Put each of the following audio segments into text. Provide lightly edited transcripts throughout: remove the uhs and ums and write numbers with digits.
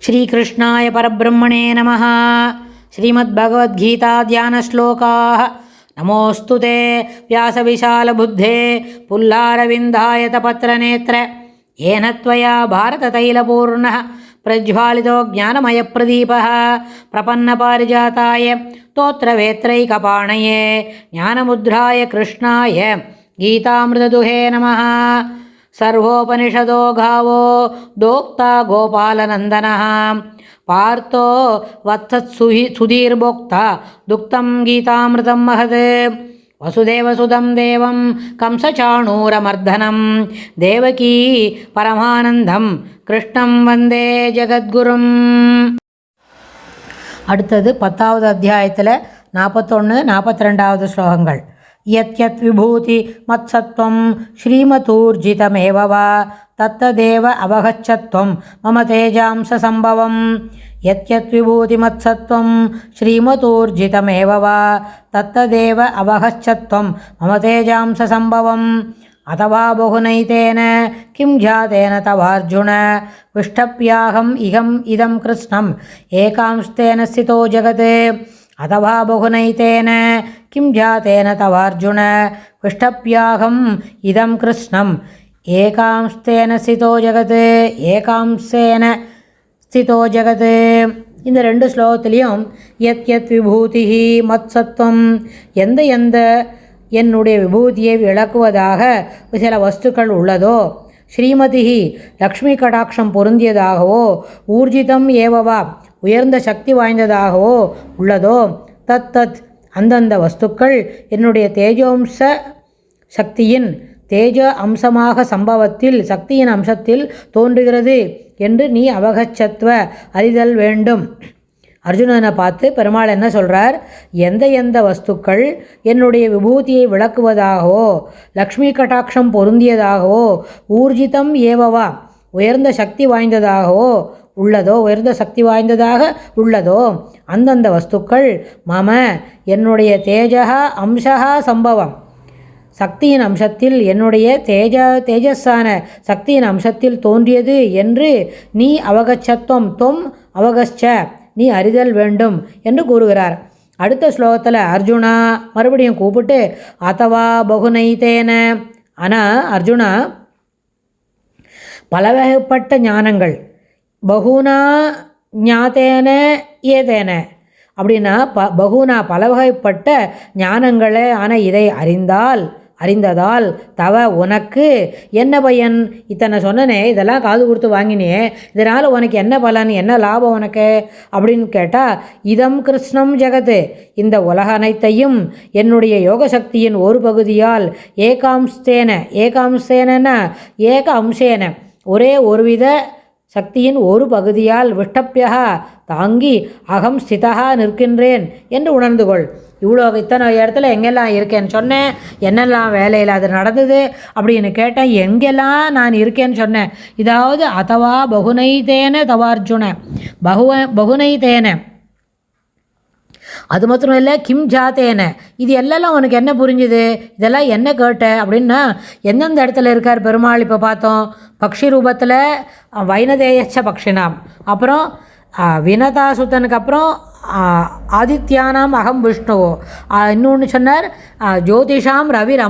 श्रीकृष्णाय परब्रह्मणे नमः। श्रीमद्भगवद्गीता ध्यानश्लोकाः। नमोऽस्तु ते व्यासविशालबुद्धे पुल्लारविन्दायतपत्रनेत्र येन त्वया भारततैलपूर्णः प्रज्वालितो ज्ञानमयप्रदीपः प्रपन्नपारिजाताय स्तोत्रवेत्रैकपाणये ज्ञानमुद्राय कृष्णाय गीतामृतदुहे नमः। सर्वोपनिषदो गावो दोक्ता गोपालनन्दनः पार्थो वत्सत्सुधीर्भोक्ता दुक्तं गीतामृतं महत्। वसुदेवसुतं देवं कंसचाणूरमर्दनं देवकी परमानन्दं कृष्णं वन्दे जगद्गुरुम्। அடுத்தது 10வது அத்தியாயத்தில் 41 42வது ஸ்லோகங்கள். யத்யத் விபூதி மத்சத்வம் ஸ்ரீமதூர்ஜிதமேவ வா தத்ததேவ அவகச்சத்வம் மம தேஜாம்ச சம்பவம். யத்யத் விபூதி மத்சத்வம் ஸ்ரீமதூர்ஜிதமேவ வா தத்ததேவ அவகச்சத்வம் மம தேஜாம்ச சம்பவம். अथवा बहुनैतेन किं जातेन तवार्जुन विष्टप्याहम् इदं कृष्णम् एकांस्तेन स्थितो जगत्. अथवा बहुनैतेन किं जातेन तवार्जुन विष्टप्याहम् इदं कृष्णम् एकांस्तेन स्थितो जगत्. ஏகாம்சேன ஸ்திதோ ஜகத். இந்த ரெண்டு ஸ்லோகத்திலையும் யத் விபூதி மத்சத்வம், எந்த என்னுடைய விபூதியை விளக்குவதாக சில வஸ்துக்கள் உள்ளதோ, ஸ்ரீமதி லக்ஷ்மி கடாட்சம் பொருந்தியதாகவோ, ஊர்ஜிதம் ஏவவா உயர்ந்த சக்தி வாய்ந்ததாகவோ உள்ளதோ, தத் அந்தந்த வஸ்துக்கள் என்னுடைய தேஜோம்ச சக்தியின் தேஜ அம்சமாக சம்பவத்தில் சக்தியின் அம்சத்தில் தோன்றுகிறது என்று நீ அவகச்சத்வ அறிதல் வேண்டும். அர்ஜுனனை பார்த்து பெருமாள் என்ன சொல்கிறார்? எந்த வஸ்துக்கள் என்னுடைய விபூதியை விளக்குவதாகவோ, லக்ஷ்மி கடாட்சம் பொருந்தியதாகவோ, ஊர்ஜிதம் ஏவவா உயர்ந்த சக்தி வாய்ந்ததாகவோ உள்ளதோ, உயர்ந்த சக்தி வாய்ந்ததாக உள்ளதோ, அந்தந்த வஸ்துக்கள் மம என்னுடைய தேஜா அம்சா சம்பவம் சக்தியின் அம்சத்தில் என்னுடைய தேஜஸான சக்தியின் அம்சத்தில் தோன்றியது என்று நீ அவகச்சத்வம் தொம் அவகச்ச நீ அறிதல் வேண்டும் என்று கூறுகிறார். அடுத்த ஸ்லோகத்தில் அர்ஜுனா மறுபடியும் கூப்பிட்டு அதவா பகுனைத்தேன, ஆனால் அர்ஜுனா பலவகைப்பட்ட ஞானங்கள், பகுனா ஞாத்தேன ஏதேன அப்படின்னா பகுனா பலவகைப்பட்ட ஞானங்களே ஆன இதை அறிந்ததால் தவ உனக்கு என்ன பயன்? இத்தனை சொன்னனே, இதெல்லாம் காது கொடுத்து வாங்கினே, இதனால் உனக்கு என்ன பலன், என்ன லாபம் உனக்கு அப்படின்னு கேட்டால், இதம் கிருஷ்ணம் ஜெகத்து இந்த உலக அனைத்தையும் என்னுடைய யோகசக்தியின் ஒரு பகுதியால் ஏகாம்சேன ஏக அம்சேன ஒரே ஒருவித சக்தியின் ஒரு பகுதியால் விஷ்டப்பியா தாங்கி அகம் ஸ்திதா நிற்கின்றேன் என்று உணர்ந்து கொள். இத்தனை இடத்துல எங்கெல்லாம் இருக்கேன்னு சொன்னேன், என்னெல்லாம் வேலையில் அது நடந்தது அப்படின்னு கேட்டேன், எங்கெல்லாம் நான் இருக்கேன்னு சொன்னேன். இதாவது அதவா பகுனைத்தேன தவார்ஜுன பகுனைத்தேன, அது மாத்திரம் இல்லை கிம் ஜாத்தேன, இது எல்லாம் உனக்கு என்ன புரிஞ்சுது, இதெல்லாம் என்ன கேட்ட அப்படின்னா, எந்தெந்த இடத்துல இருக்கார் பெருமாள்? இப்போ பார்த்தோம் பக்ஷி ரூபத்தில் வைனதேயச்ச பக்ஷினாம், அப்புறம் வினதாசுத்தனுக்கு அப்புறம் ஆதித்யானாம் அகம் விஷ்ணுவோ, இன்னொன்று சொன்னார் ஜோதிஷாம் ரவிர்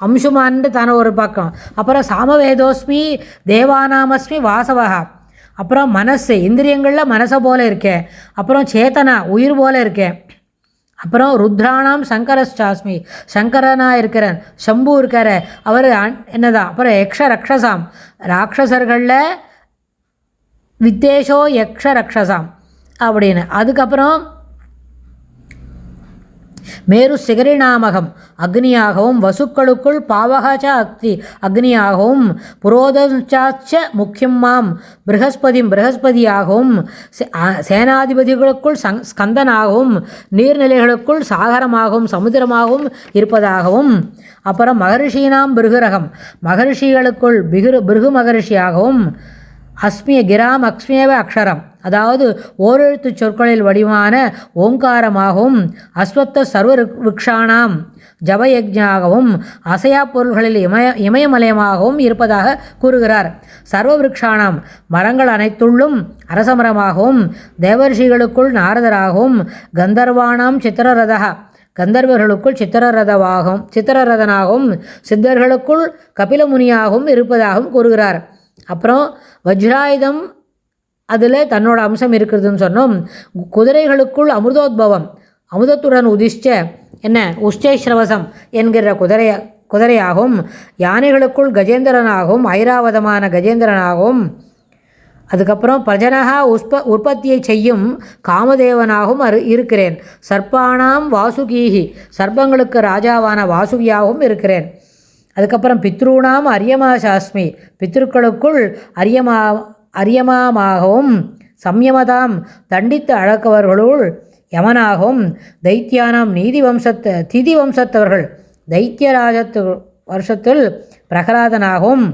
அம்சுமான்னு தானே ஒரு பக்கம், அப்புறம் சாமவேதோஸ்மி தேவானாமஸ்மி வாசவகா, அப்புறம் மனசு இந்திரியங்களில் மனசை போல இருக்கேன், அப்புறம் சேத்தனா உயிர் போல இருக்கேன், அப்புறம் ருத்ராணாம் சங்கரஸ்டாஸ்மி சங்கரனாக இருக்கிறேன், சம்பு இருக்கிற அவர் என்னதான், அப்புறம் ரக்ஷசாம் ராட்சசர்களில் வித்தேஷோ ரக்ஷசாம் அப்படின்னு, அதுக்கப்புறம் மேரு சிகரிநாமகம் அக்னியாகவும், வசுக்களுக்குள் பாவகாச்ச அக்னியாகவும், புரோதச்சாச்ச முக்கியம் மாம் பிரகஸ்பதியாகவும், சேனாதிபதிகளுக்குள் ஸ்கந்தனாகவும், நீர்நிலைகளுக்குள் சாகரமாகவும் சமுத்திரமாகவும் இருப்பதாகவும், அப்புறம் மகரிஷீனாம் பிருகுரகம் மகரிஷிகளுக்குள் பிருகு மகரிஷியாகவும், அஸ்மிய கிராம் அக்ஸ்மியவ அக்ஷரம், அதாவது ஓரெழுத்து சொற்களில் வடிவான ஓங்காரமாகவும் அஸ்வத்த சர்வ விக்ஷானாம் ஜபயஜாகவும் அசையா பொருள்களில் இமயமலயமாகவும் இருப்பதாக கூறுகிறார். சர்வ விருக்ஷானாம் மரங்கள் அனைத்துள்ளும் அரசமரமாகவும் தேவர்ஷிகளுக்குள் நாரதராகவும் கந்தர்வானாம் சித்திரரதா கந்தர்வர்களுக்குள் சித்திரரதனாகவும் சித்தர்களுக்குள் கபிலமுனியாகவும் இருப்பதாகவும் கூறுகிறார். அப்புறம் வஜ்ராயுதம் அதில் தன்னோட அம்சம் இருக்கிறதுன்னு சொன்னோம். குதிரைகளுக்குள் அமிர்தோத்பவம், அமுதத்துடன் உதிஷ்ட உஷ்டேஸ்ரவசம் என்கிற குதிரையாகவும், யானைகளுக்குள் கஜேந்திரனாகவும் ஐராவதமான கஜேந்திரனாகவும், அதுக்கப்புறம் பிரஜனகா உற்பத்தியை செய்யும் காமதேவனாகவும் இருக்கிறேன். சர்ப்பானாம் வாசுகீஹி, சர்ப்பங்களுக்கு ராஜாவான வாசுகியாகவும் இருக்கிறேன். அதுக்கப்புறம் பித்ருணாம் அரியமா சாஸ்மி, பித்ருக்களுக்குள் அரியமாகவும் சம்யமதாம் தண்டித்து அழக்கவர்களுள் யமனாகவும், தைத்தியானாம் திதி வம்சத்தவர்கள் தைத்தியராஜத்து வருஷத்தில் பிரகலாதனாகவும்,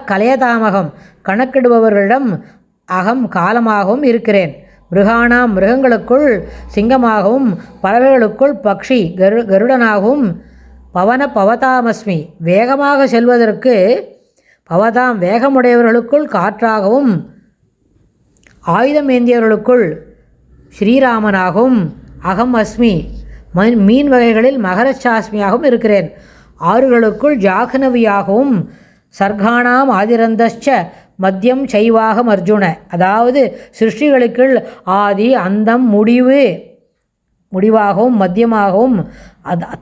கலையதாமகம் கணக்கிடுபவர்களிடம் அகம் காலமாகவும் இருக்கிறேன். மிருகானாம் மிருகங்களுக்குள் சிங்கமாகவும், பறவைகளுக்குள் பக்ஷி கருடனாகவும், பவதாமஸ்மி வேகமாக செல்வதற்கு பவதாம் வேகமுடையவர்களுக்குள் காற்றாகவும், ஆயுதம் ஏந்தியவர்களுக்குள் ஸ்ரீராமனாகவும், அகம் அஸ்மி மீன் வகைகளில் மகரச்சாஸ்மியாகவும் இருக்கிறேன். ஆறுகளுக்குள் ஜாகனவியாகவும், சர்கானாம் ஆதிரந்தச்ச மத்தியம் சைவாகம் அர்ஜுன, அதாவது சிருஷ்டிகளுக்குள் ஆதி அந்தம் முடிவாகவும் மத்தியமாகவும்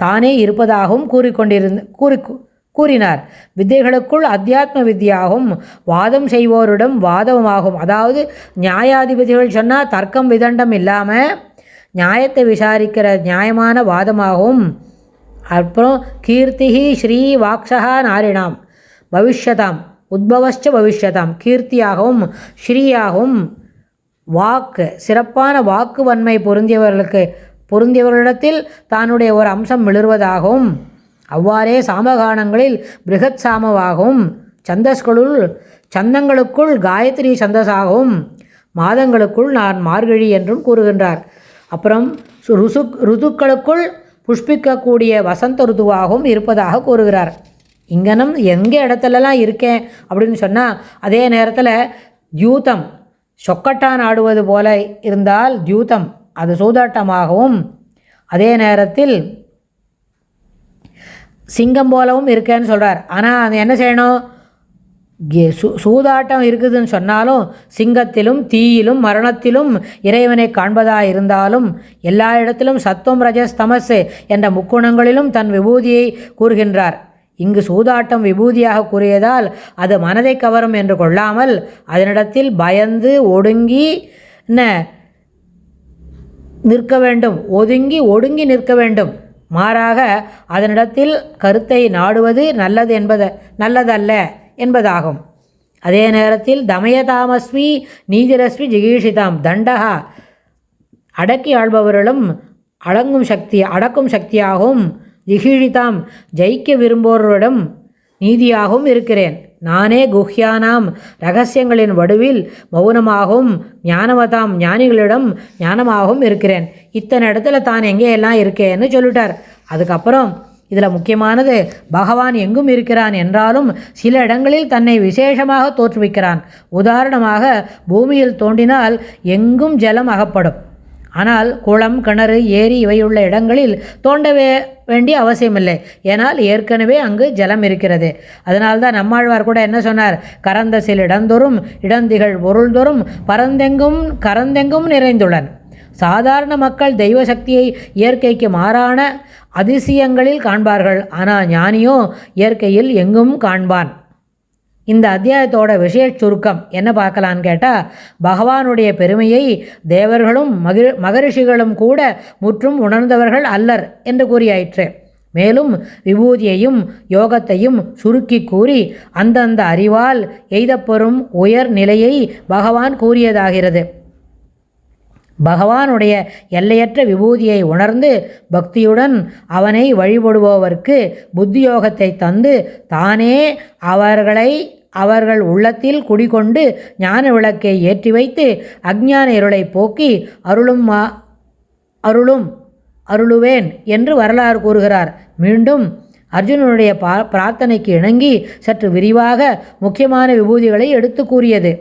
தானே இருப்பதாகவும் கூறினார். வித்தைகளுக்குள் அத்தியாத்ம வித்தியாகவும், வாதம் செய்வோரிடம் வாதமாகும், அதாவது நியாயாதிபதிகள் சொன்னால் தர்க்கம் விதண்டம் இல்லாமல் நியாயத்தை விசாரிக்கிற நியாயமான வாதமாகவும், அப்புறம் கீர்த்திஹி ஸ்ரீ வாக்ஷா நாரிணாம் பவிஷ்யதாம் உத்பவச்ச பவிஷ்யதாம், கீர்த்தியாகவும் ஸ்ரீயாகவும் வாக்கு சிறப்பான வாக்கு வன்மை பொருந்தியவர்களிடத்தில் தானுடைய ஒரு அம்சம் மிளர்வதாகவும், அவ்வாறே சாமகானங்களில் பிருகத் சாமவாகவும், சந்தங்களுக்குள் காயத்ரி சந்தஸாகவும், மாதங்களுக்குள் நான் மார்கழி என்றும் கூறுகின்றார். அப்புறம் ருதுக்களுக்குள் புஷ்பிக்கக்கூடிய வசந்த ருதுவாகவும் இருப்பதாக கூறுகிறார். இங்கனம் எங்கே இடத்துலலாம் இருக்கேன் அப்படின்னு சொன்னால், அதே நேரத்தில் தியூதம் சொக்கட்டான் ஆடுவது போல இருந்தால் தியூதம் அது சூதாட்டமாகவும், அதே நேரத்தில் சிங்கம் போலவும் இருக்கேன்னு சொல்கிறார். ஆனால் அது என்ன செய்யணும், சூதாட்டம் இருக்குதுன்னு சொன்னாலும் சிங்கத்திலும் தீயிலும் மரணத்திலும் இறைவனை காண்பதாக இருந்தாலும், எல்லா இடத்திலும் சத்துவம் ரஜஸ் தமஸ் என்ற முக்குணங்களிலும் தன் விபூதியை கூறுகின்றார். இங்கு சூதாட்டம் விபூதியாக கூறியதால் அது மனதை கவரும் என்று கொள்ளாமல், அதனிடத்தில் பயந்து ஒடுங்கி நிற்க வேண்டும், ஒடுங்கி நிற்க வேண்டும். மாறாக அதனிடத்தில் கருத்தை நாடுவது நல்லதல்ல என்பதாகும். அதே நேரத்தில் தமயதாமஸ்மி நீதிரஸ்மி ஜிகீஷிதாம் தண்டகா, அடக்கி ஆள்பவர்களும் அடக்கும் சக்தியாகவும், ஜிகீஷிதாம் ஜெயிக்க விரும்புவோரிடம் நீதியாகவும் இருக்கிறேன். நானே குஹ்யானாம் ரகசியங்களின் வடுவில் மௌனமாகவும், ஞானவதாம் ஞானிகளிடம் ஞானமாகவும் இருக்கிறேன். இத்தனை இடத்துல தான் எங்கேயெல்லாம் இருக்கேன்னு சொல்லிட்டார். அதுக்கப்புறம் இதில் முக்கியமானது, பகவான் எங்கும் இருக்கிறான் என்றாலும் சில இடங்களில் தன்னை விசேஷமாக தோற்றுவிக்கிறான். உதாரணமாக பூமியில் தோண்டினால் எங்கும் ஜலம் அகப்படும். ஆனால் குளம், கிணறு, ஏரி இவையுள்ள இடங்களில் தோண்ட வேண்டிய அவசியமில்லை. ஏனால் ஏற்கனவே அங்கு ஜலம் இருக்கிறது. அதனால்தான் நம்மாழ்வார் கூட என்ன சொன்னார், கரந்த சில இடந்தோறும் இடந்திகள் பொருள்தோறும் கரந்தெங்கும் நிறைந்துள்ளன். சாதாரண மக்கள் தெய்வ சக்தியை இயற்கைக்கு மாறான அதிசயங்களில் காண்பார்கள். ஆனால் ஞானியோ இயற்கையில் எங்கும் காண்பான். இந்த அத்தியாயத்தோட விஷய சுருக்கம் என்ன பார்க்கலான்னு கேட்டால், பகவானுடைய பெருமையை தேவர்களும் மகரிஷிகளும் கூட முற்றும் உணர்ந்தவர்கள் அல்லர் என்று கூறியாயிற்று. மேலும் விபூதியையும் யோகத்தையும் சுருக்கி கூறி அந்தந்த அறிவால் எய்தப்பெறும் உயர் நிலையை பகவான் கூறியதாகிறது. பகவானுடைய எல்லையற்ற விபூதியை உணர்ந்து பக்தியுடன் அவனை வழிபடுபவர்க்கு புத்தியோகத்தை தந்து தானே அவர்களை அவர்கள் உள்ளத்தில் குடிகொண்டு ஞான விளக்கை ஏற்றி வைத்து அஞ்ஞான இருளை போக்கி அருளுவேன் என்று வரலாறு கூறுகிறார். மீண்டும் அர்ஜுனனுடைய பிரார்த்தனைக்கு இணங்கி சற்று விரிவாக முக்கியமான விபூதிகளை எடுத்து கூறியது.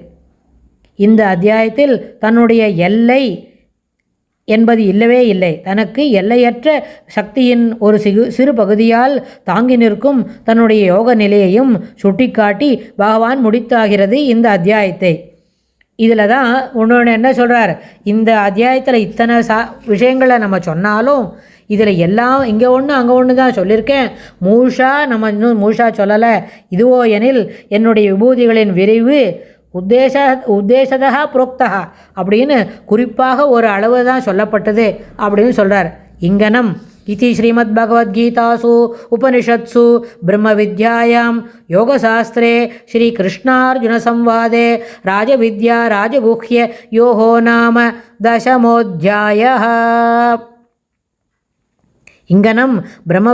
இந்த அத்தியாயத்தில் தன்னுடைய எல்லை என்பது இல்லவே இல்லை. தனக்கு எல்லையற்ற சக்தியின் ஒரு சிறு பகுதியால் தாங்கி நிற்கும் தன்னுடைய யோக நிலையையும் சுட்டிக்காட்டி பகவான் முடித்தாகிறது இந்த அத்தியாயத்தை. இதில் தான் ஒன்று என்ன சொல்கிறார், இந்த அத்தியாயத்தில் இத்தனை விஷயங்களை நம்ம சொன்னாலும் இதில் எல்லாம் இங்கே ஒன்று அங்கே ஒன்று தான் சொல்லியிருக்கேன். நம்ம இன்னும் மூஷா சொல்லலை. இதுவோ எனில் என்னுடைய விபூதிகளின் விரைவு உத்தேசதா புரோக்தா அப்படின்னு குறிப்பாக ஒரு அளவு தான் சொல்லப்பட்டது அப்படின்னு சொல்கிறார். இங்கனம் இதி ஸ்ரீமத் பகவத்கீதாசு உபனிஷத்சு பிரம்ம வித்யாயாம் யோகசாஸ்திரே ஸ்ரீ கிருஷ்ணார்ஜுன சம்வாதே ராஜவித்யா ராஜகுஹ்ய யோகோ நாம தசமோத்யாயः. இங்கனம் பிரம்ம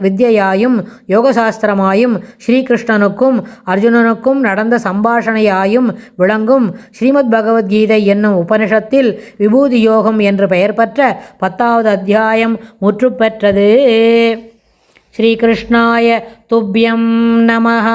வித்யாயும் யோகசாஸ்திரமாயும் ஸ்ரீகிருஷ்ணனுக்கும் அர்ஜுனனுக்கும் நடந்த சம்பாஷணையாயும் விளங்கும் ஸ்ரீமத் பகவத்கீதை என்னும் உபனிஷத்தில் விபூதி யோகம் என்று பெயர் பெற்ற 10வது அத்தியாயம் முற்று பெற்றது. ஸ்ரீகிருஷ்ணாய துப்யம் நமஹ.